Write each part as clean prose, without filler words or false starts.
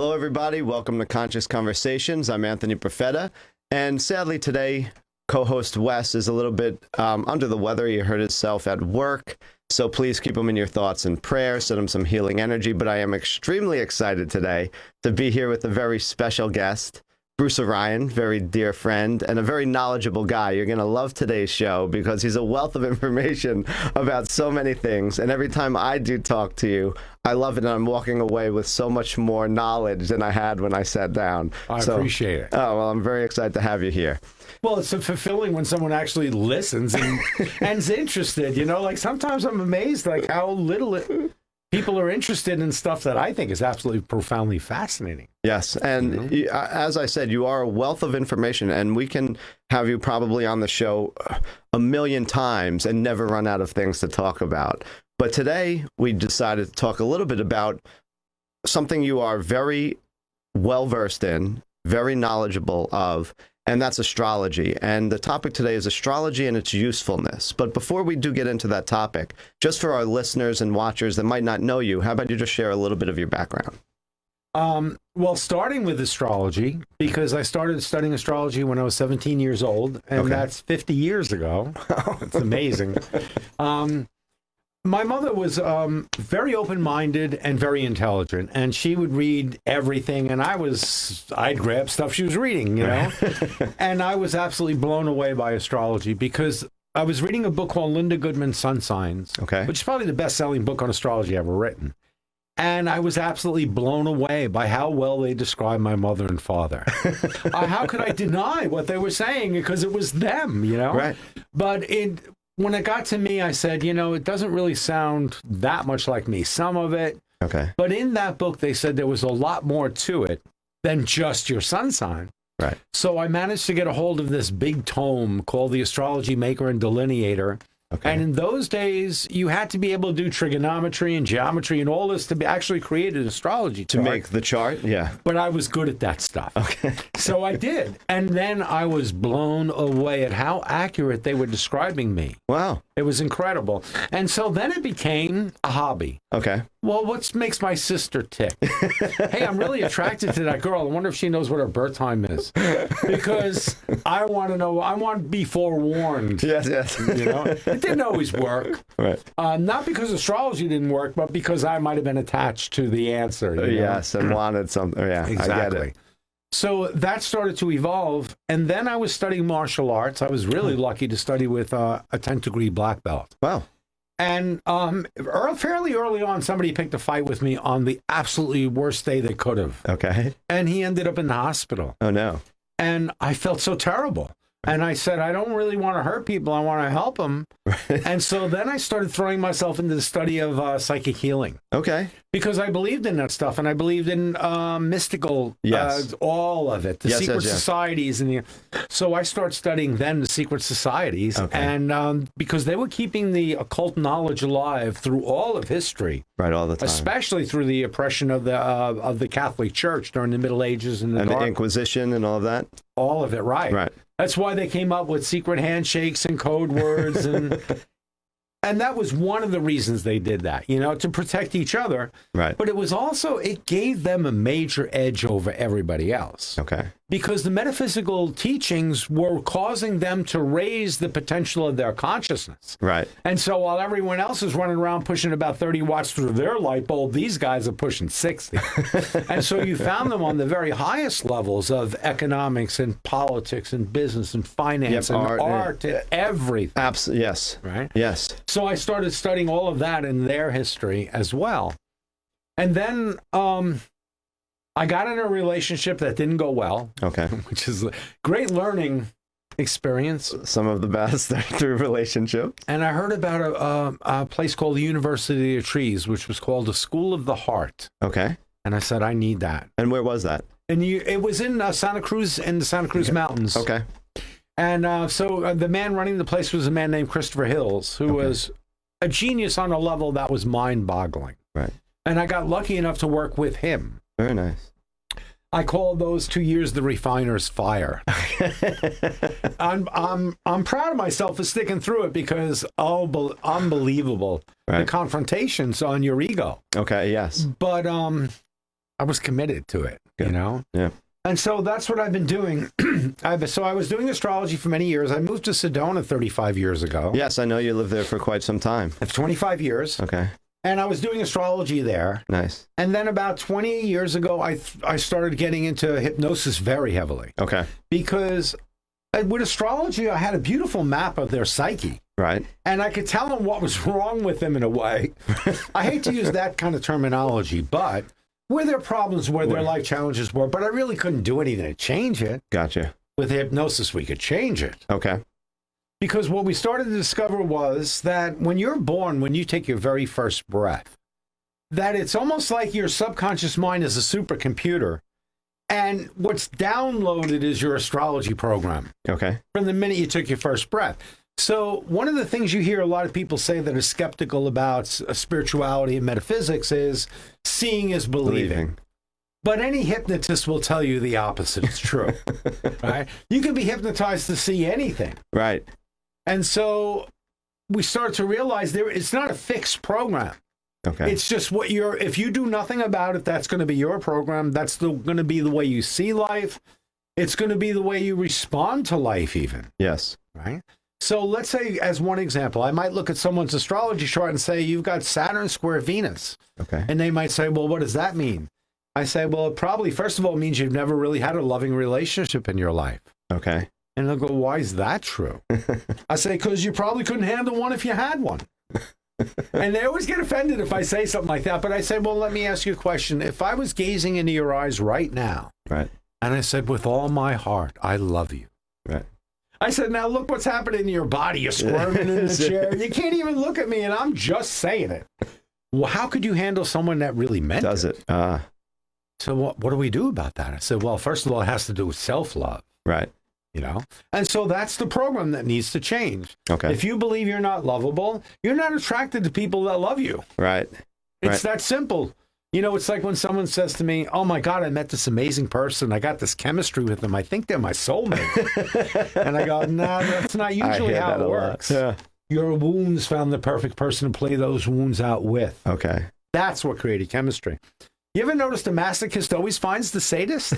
Hello, everybody. Welcome to Conscious Conversations. I'm Anthony Profeta, and sadly today, co-host Wes is a little bit under the weather. He hurt himself at work, so please keep him in your thoughts and prayers. Send him some healing energy. But I am extremely excited today to be here with a very special guest, Bruce Orion, very dear friend and a very knowledgeable guy. You're going to love today's show because he's a wealth of information about so many things. And every time I do talk to you, I love it, and I'm walking away with so much more knowledge than I had when I sat down. I appreciate it. Oh, well, I'm very excited to have you here. Well, it's so fulfilling when someone actually listens and is interested. You know, like sometimes I'm amazed like how little people are interested in stuff that I think is absolutely profoundly fascinating. Yes, and as I said, you are a wealth of information, and we can have you probably on the show a million times and never run out of things to talk about. But today, we decided to talk a little bit about something you are very well-versed in, very knowledgeable of, and that's astrology. And the topic today is astrology and its usefulness. But before we do get into that topic, just for our listeners and watchers that might not know you, how about you just share a little bit of your background? Well, starting with astrology, because I started studying astrology when I was 17 years old, and that's 50 years ago. It's amazing. My mother was very open-minded and very intelligent, and she would read everything, and I'd grab stuff she was reading, you know? And I was absolutely blown away by astrology because I was reading a book called Linda Goodman's Sun Signs, which is probably the best-selling book on astrology ever written. And I was absolutely blown away by how well they described my mother and father. How could I deny what they were saying? Because it was them, you know? Right. But when it got to me, I said, you know, it doesn't really sound that much like me. Some of it. Okay. But in that book, they said there was a lot more to it than just your sun sign. Right. So I managed to get a hold of this big tome called The Astrology Maker and Delineator. Okay. And in those days, you had to be able to do trigonometry and geometry and all this to actually create an astrology chart. To make the chart, yeah. But I was good at that stuff. Okay. So I did. And then I was blown away at how accurate they were describing me. Wow. It was incredible. And so then it became a hobby. Okay. Well, what makes my sister tick? Hey, I'm really attracted to that girl. I wonder if she knows what her birth time is. Because I want to know, I want to be forewarned. Yes, yes. You know, it didn't always work. Right. Not because astrology didn't work, but because I might have been attached to the answer. You know? Yes, and wanted something. Yeah, exactly. I get it. So that started to evolve, and then I was studying martial arts. I was really lucky to study with a 10th degree black belt. Wow. And fairly early on, somebody picked a fight with me on the absolutely worst day they could have. Okay. And he ended up in the hospital. Oh, no. And I felt so terrible. And I said, I don't really want to hurt people. I want to help them. And so then I started throwing myself into the study of psychic healing. Okay. Because I believed in that stuff, and I believed in mystical, all of it, the secret societies. And so I started studying then the secret societies, and because they were keeping the occult knowledge alive through all of history. Right, all the time. Especially through the oppression of the Catholic Church during the Middle Ages and the Inquisition and all of that? All of it, right. Right. That's why they came up with secret handshakes and code words. And that was one of the reasons they did that, you know, to protect each other. Right. But it was also, it gave them a major edge over everybody else. Okay. Because the metaphysical teachings were causing them to raise the potential of their consciousness. Right. And so while everyone else is running around pushing about 30 watts through their light bulb, these guys are pushing 60. And so you found them on the very highest levels of economics and politics and business and finance and art and everything. Absolutely. Yes. Right? Yes. So I started studying all of that in their history as well. And then I got in a relationship that didn't go well. Okay. Which is a great learning experience. Some of the best through relationships. And I heard about a place called the University of Trees, which was called the School of the Heart. Okay. And I said, I need that. And where was that? And it was in Santa Cruz, in the Santa Cruz Mountains. Okay. And so the man running the place was a man named Christopher Hills, who was a genius on a level that was mind-boggling. Right. And I got lucky enough to work with him. Very nice. I call those 2 years the refiner's fire. I'm proud of myself for sticking through it because unbelievable the confrontations on your ego. Okay. Yes. But I was committed to it, Good. you know? Yeah. And so that's what I've been doing. So I was doing astrology for many years. I moved to Sedona 35 years ago. Yes, I know you lived there for quite some time. That's 25 years. Okay. And I was doing astrology there. Nice. And then about 20 years ago, I started getting into hypnosis very heavily. Okay. Because with astrology, I had a beautiful map of their psyche. Right. And I could tell them what was wrong with them in a way. I hate to use that kind of terminology, but where their problems were, their life challenges were, but I really couldn't do anything to change it. Gotcha. With hypnosis, we could change it. Okay. Because what we started to discover was that when you're born, when you take your very first breath, that it's almost like your subconscious mind is a supercomputer. And what's downloaded is your astrology program. Okay. From the minute you took your first breath. So one of the things you hear a lot of people say that are skeptical about spirituality and metaphysics is seeing is believing. But any hypnotist will tell you the opposite is true. Right? You can be hypnotized to see anything. Right. And so we start to realize it's not a fixed program. Okay. It's just if you do nothing about it, that's going to be your program. That's going to be the way you see life. It's going to be the way you respond to life even. Yes. Right? So let's say, as one example, I might look at someone's astrology chart and say, you've got Saturn square Venus. Okay. And they might say, well, what does that mean? I say, well, it probably, first of all, means you've never really had a loving relationship in your life. Okay. And they'll go, why is that true? I say, because you probably couldn't handle one if you had one. And they always get offended if I say something like that. But I say, well, let me ask you a question. If I was gazing into your eyes right now, right, and I said, with all my heart, I love you. Right. I said, now look what's happening in your body. You're squirming in the chair. You can't even look at me, and I'm just saying it. Well, how could you handle someone that really meant Does it? So what do we do about that? I said, well, first of all, it has to do with self-love. Right. You know? And so that's the program that needs to change. Okay. If you believe you're not lovable, you're not attracted to people that love you. Right. It's that simple. You know, it's like when someone says to me, oh my God, I met this amazing person. I got this chemistry with them. I think they're my soulmate. And I go, no, that's not usually how it works. Yeah. Your wounds found the perfect person to play those wounds out with. Okay. That's what created chemistry. You ever noticed a masochist always finds the sadist?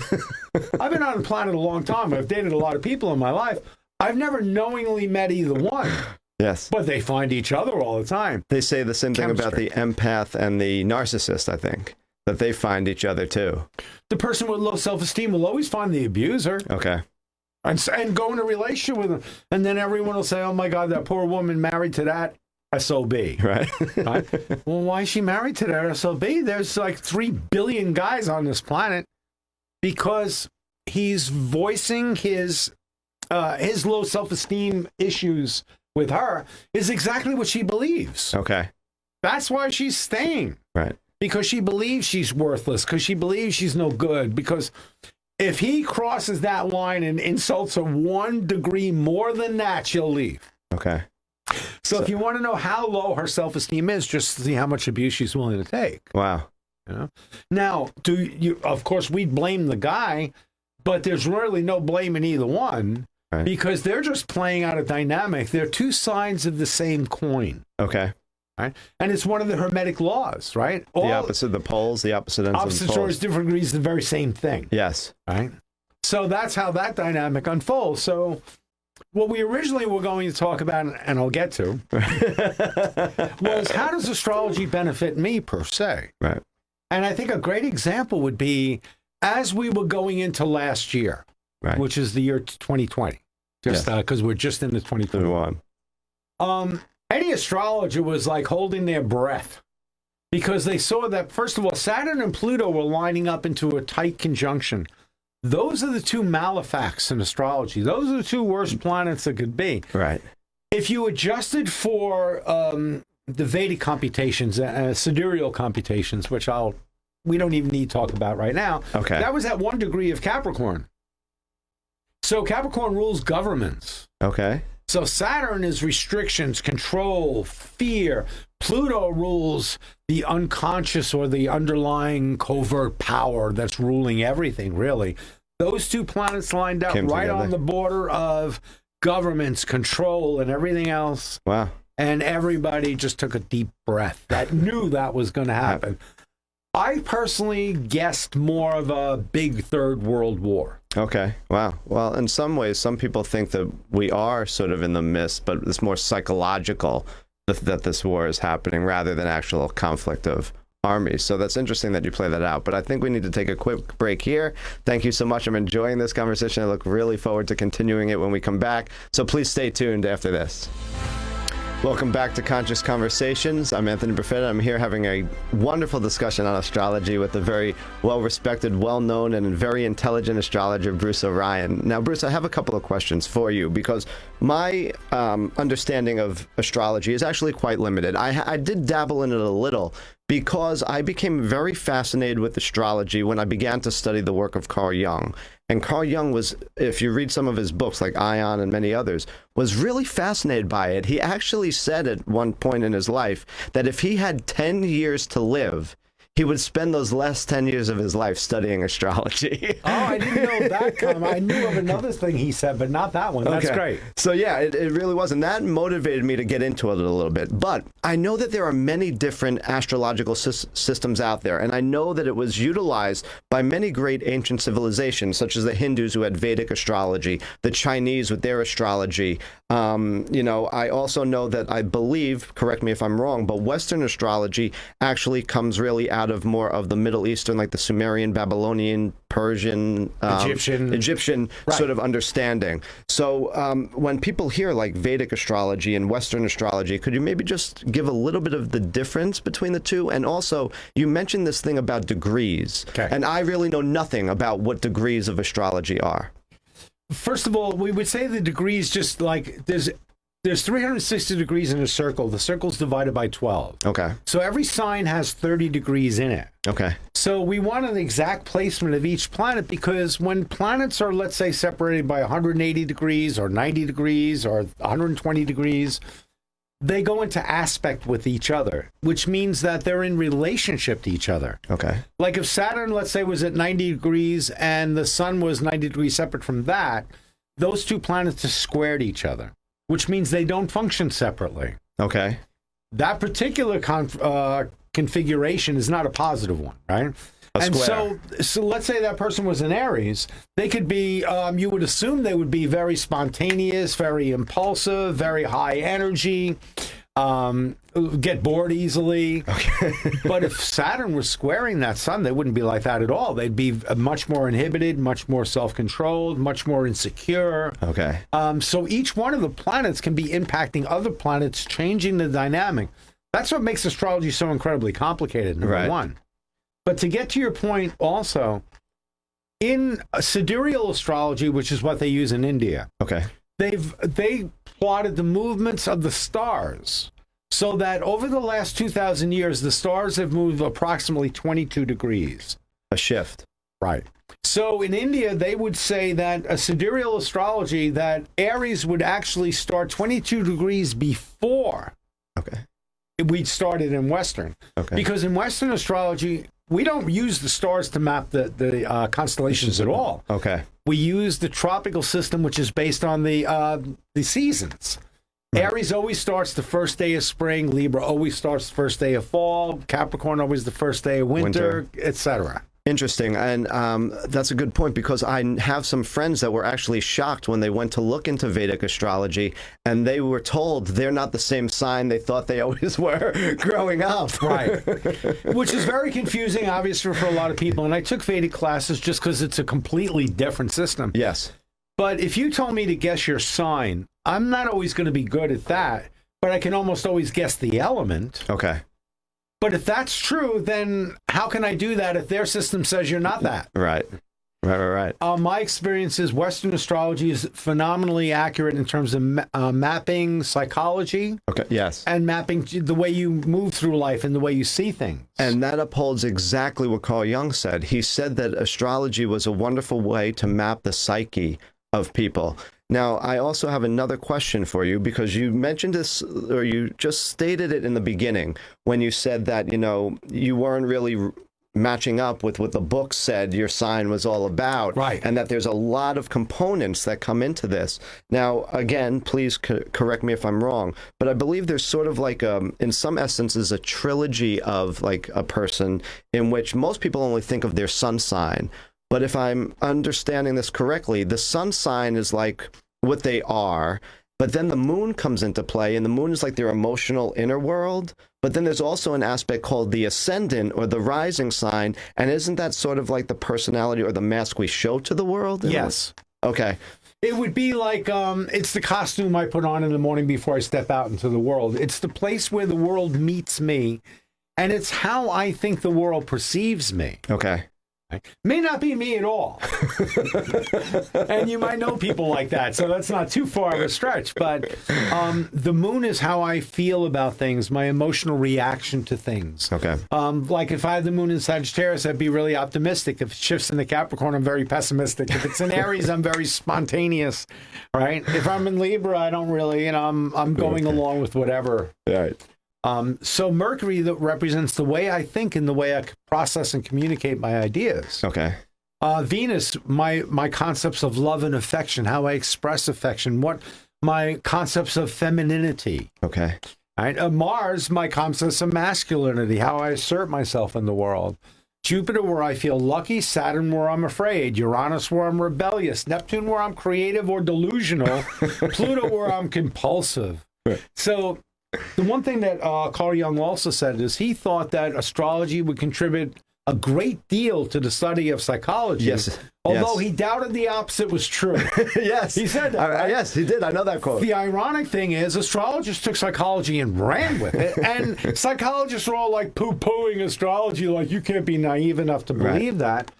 I've been on the planet a long time. I've dated a lot of people in my life. I've never knowingly met either one. Yes. But they find each other all the time. They say the same thing about the empath and the narcissist, I think, that they find each other too. The person with low self-esteem will always find the abuser. Okay. And go in a relationship with them. And then everyone will say, oh my God, that poor woman married to that SOB. Right. Right? Well, why is she married to that SOB? There's like 3 billion guys on this planet because he's voicing his low self-esteem issues with her is exactly what she believes. Okay. That's why she's staying. Right. Because she believes she's worthless, because she believes she's no good, because if he crosses that line and insults her 1 degree more than that, she'll leave. Okay. So if you want to know how low her self-esteem is, just see how much abuse she's willing to take. Wow. You know? Now, of course, we'd blame the guy, but there's really no blame in either one. Right. Because they're just playing out a dynamic. They're 2 sides of the same coin. Okay. Right? And it's one of the Hermetic laws, right? The opposite, the poles, the opposite ends of the poles. Opposite shores, different degrees, the very same thing. Yes. Right? So that's how that dynamic unfolds. So what we originally were going to talk about, and I'll get to, was how does astrology benefit me per se? Right. And I think a great example would be as we were going into last year, right, which is the year 2020. Just because we're just in the 2021. Any astrologer was like holding their breath because they saw that, first of all, Saturn and Pluto were lining up into a tight conjunction. Those are the 2 malefacts in astrology. Those are the 2 worst planets that could be. Right. If you adjusted for the Vedic computations, sidereal computations, which we don't even need to talk about right now. Okay. That was at 1 degree of Capricorn. So Capricorn rules governments. Okay. So Saturn is restrictions, control, fear. Pluto rules the unconscious or the underlying covert power that's ruling everything, really. Those 2 planets lined up right on the border of governments, control, and everything else. Wow. And everybody just took a deep breath that knew that was going to happen. I personally guessed more of a big Third World War. Okay. Wow. Well, in some ways, some people think that we are sort of in the midst, but it's more psychological that this war is happening rather than actual conflict of armies. So that's interesting that you play that out. But I think we need to take a quick break here. Thank you so much. I'm enjoying this conversation. I look really forward to continuing it when we come back. So please stay tuned after this. Welcome back to Conscious Conversations. I'm Anthony Profeta. I'm here having a wonderful discussion on astrology with the very well-respected, well-known, and very intelligent astrologer, Bruce Orion. Now, Bruce, I have a couple of questions for you because my understanding of astrology is actually quite limited. I did dabble in it a little because I became very fascinated with astrology when I began to study the work of Carl Jung. And Carl Jung was, if you read some of his books like Ion and many others, was really fascinated by it. He actually said at one point in his life that if he had 10 years to live, he would spend those last 10 years of his life studying astrology. Oh, I didn't know that. I knew of another thing he said, but not that one. That's great. So yeah, it really was. And that motivated me to get into it a little bit. But I know that there are many different astrological systems out there. And I know that it was utilized by many great ancient civilizations, such as the Hindus who had Vedic astrology, the Chinese with their astrology. I also know that I believe, correct me if I'm wrong, but Western astrology actually comes really out of more of the Middle Eastern, like the Sumerian, Babylonian, Persian, Egyptian right. sort of understanding. So when people hear like Vedic astrology and Western astrology, could you maybe just give a little bit of the difference between the two? And also, you mentioned this thing about degrees. Okay. And I really know nothing about what degrees of astrology are. First of all, we would say the degrees just like there's 360 degrees in a circle. The circle's divided by 12. Okay. So every sign has 30 degrees in it. Okay. So we want an exact placement of each planet because when planets are, let's say, separated by 180 degrees or 90 degrees or 120 degrees, they go into aspect with each other, which means that they're in relationship to each other. Okay. Like if Saturn, let's say, was at 90 degrees and the sun was 90 degrees separate from that, those two planets are squared each other, which means they don't function separately. Okay. That particular configuration is not a positive one, right? And so let's say that person was an Aries. They could be, you would assume they would be very spontaneous, very impulsive, very high energy, get bored easily. Okay. But if Saturn was squaring that sun, they wouldn't be like that at all. They'd be much more inhibited, much more self-controlled, much more insecure. Okay. So each one of the planets can be impacting other planets, changing the dynamic. That's what makes astrology so incredibly complicated, number one. But to get to your point also, in sidereal astrology, which is what they use in India, okay, they plotted the movements of the stars so that over the last 2,000 years, the stars have moved approximately 22 degrees. A shift. Right. So in India, they would say that a sidereal astrology, that Aries would actually start 22 degrees before we started in Western. Okay. Because in Western astrology, we don't use the stars to map the constellations at all. Okay. We use the tropical system, which is based on the seasons. Right. Aries always starts the first day of spring. Libra always starts the first day of fall. Capricorn always the first day of winter. Etc. Interesting. And that's a good point because I have some friends that were actually shocked when they went to look into Vedic astrology and they were told they're not the same sign they thought they always were growing up. Right. Which is very confusing, obviously, for a lot of people. And I took Vedic classes just because it's a completely different system. Yes. But if you told me to guess your sign, I'm not always going to be good at that, but I can almost always guess the element. Okay. But if that's true, then how can I do that if their system says you're not that? Right. My experience is Western astrology is phenomenally accurate in terms of mapping psychology. Okay. Yes. And mapping the way you move through life and the way you see things. And that upholds exactly what Carl Jung said. He said that astrology was a wonderful way to map the psyche of people. Now, I also have another question for you because you mentioned this, or you just stated it in the beginning when you said that, you weren't really matching up with what the book said your sign was all about. Right. And that there's a lot of components that come into this. Now, again, please correct me if I'm wrong, but I believe there's sort of like, in some essences, a trilogy of like a person in which most people only think of their sun sign. But if I'm understanding this correctly, the sun sign is like what they are. But then the moon comes into play, and the moon is like their emotional inner world. But then there's also an aspect called the ascendant or the rising sign. And isn't that sort of like the personality or the mask we show to the world? Yes. Okay. It would be like, it's the costume I put on in the morning before I step out into the world. It's the place where the world meets me, and it's how I think the world perceives me. Okay. May not be me at all. And you might know people like that, so that's not too far of a stretch. But the moon is how I feel about things, my emotional reaction to things. Okay. Like if I had the moon in Sagittarius, I'd be really optimistic. If it shifts in the Capricorn, I'm very pessimistic. If it's in Aries, I'm very spontaneous, right? If I'm in Libra, I don't really, I'm going along with whatever. Right. So Mercury that represents the way I think and the way I process and communicate my ideas. Okay. Venus, my concepts of love and affection, how I express affection, what my concepts of femininity. Okay. Right? Mars, my concepts of masculinity, how I assert myself in the world. Jupiter, where I feel lucky. Saturn, where I'm afraid. Uranus, where I'm rebellious. Neptune, where I'm creative or delusional. Pluto, where I'm compulsive. Right. So the one thing that Carl Jung also said is he thought that astrology would contribute a great deal to the study of psychology. Yes. Although he doubted the opposite was true. Yes. He said that. Right? Yes, he did. I know that quote. The ironic thing is astrologers took psychology and ran with it. And psychologists are all like poo-pooing astrology, like you can't be naive enough to believe that,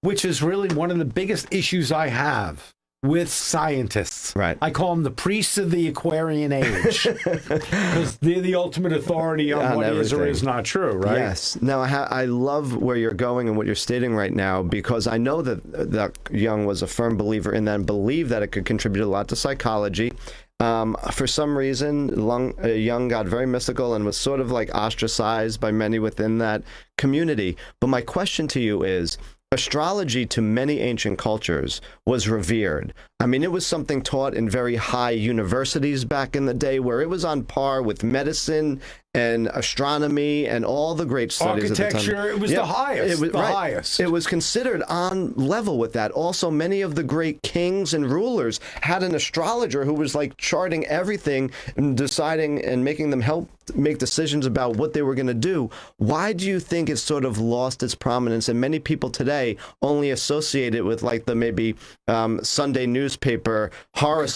which is really one of the biggest issues I have with scientists. Right. I call them the priests of the Aquarian age because they're the ultimate authority on what is or is not true, right? Yes. Now, I love where you're going and what you're stating right now, because I know that Jung was a firm believer in that and believed that it could contribute a lot to psychology. For some reason, Jung got very mystical and was sort of like ostracized by many within that community. But my question to you is, astrology to many ancient cultures was revered. I mean, it was something taught in very high universities back in the day where it was on par with medicine and astronomy and all the great studies at the time. Architecture, it was the highest. It was highest. It was considered on level with that. Also, many of the great kings and rulers had an astrologer who was like charting everything and deciding and making them help make decisions about what they were going to do. Why do you think it's sort of lost its prominence and many people today only associate it with like the maybe Sunday newspaper horror